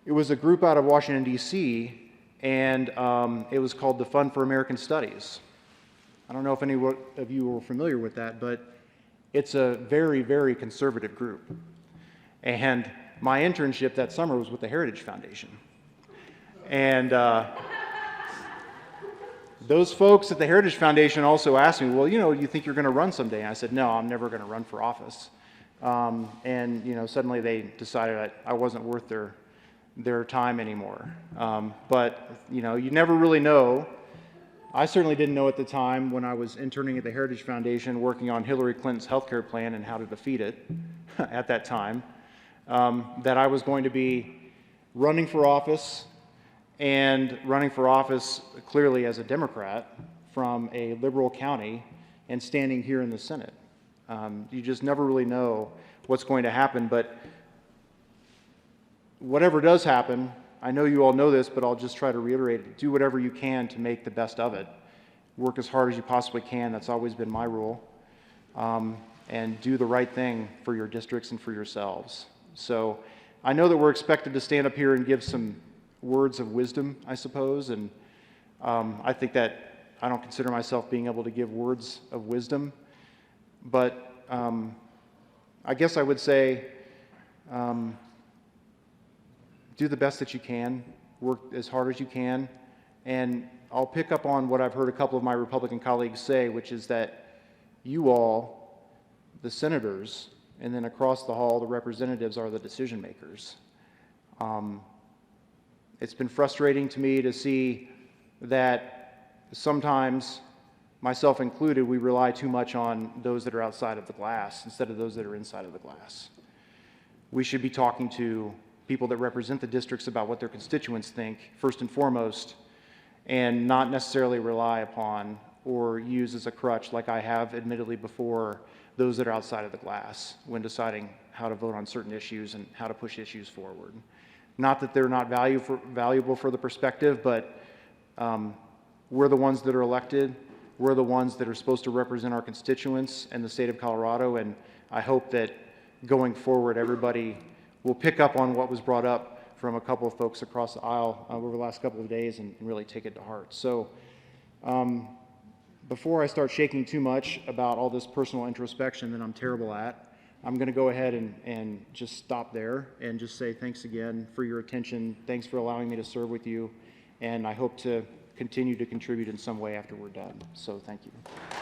it was a group out of Washington, D.C., and it was called the Fund for American Studies. I don't know if any of you were familiar with that, but it's a very, very conservative group. And my internship that summer was with the Heritage Foundation. And those folks at the Heritage Foundation also asked me, well, you think you're going to run someday? And I said, no, I'm never going to run for office. And suddenly they decided I wasn't worth their time anymore. But you never really know. I certainly didn't know at the time, when I was interning at the Heritage Foundation working on Hillary Clinton's healthcare plan and how to defeat it at that time, that I was going to be running for office, and running for office clearly as a Democrat from a liberal county and standing here in the Senate. You just never really know what's going to happen, but whatever does happen, I know you all know this, but I'll just try to reiterate it. Do whatever you can to make the best of it. Work as hard as you possibly can. That's always been my rule. And do the right thing for your districts and for yourselves. So I know that we're expected to stand up here and give some words of wisdom, I suppose, and I think that I don't consider myself being able to give words of wisdom, but I guess I would say do the best that you can, work as hard as you can, and I'll pick up on what I've heard a couple of my Republican colleagues say, which is that you all, the senators, and then across the hall, the representatives, are the decision makers. It's been frustrating to me to see that sometimes, myself included, we rely too much on those that are outside of the glass instead of those that are inside of the glass. We should be talking to people that represent the districts about what their constituents think, first and foremost, and not necessarily rely upon or use as a crutch, like I have admittedly before, those that are outside of the glass when deciding how to vote on certain issues and how to push issues forward. Not that they're not valuable for the perspective, but we're the ones that are elected. We're the ones that are supposed to represent our constituents and the state of Colorado, and I hope that going forward, everybody will pick up on what was brought up from a couple of folks across the aisle over the last couple of days and really take it to heart. So before I start shaking too much about all this personal introspection that I'm terrible at, I'm going to go ahead and just stop there and just say thanks again for your attention. Thanks for allowing me to serve with you, and I hope to continue to contribute in some way after we're done. So thank you.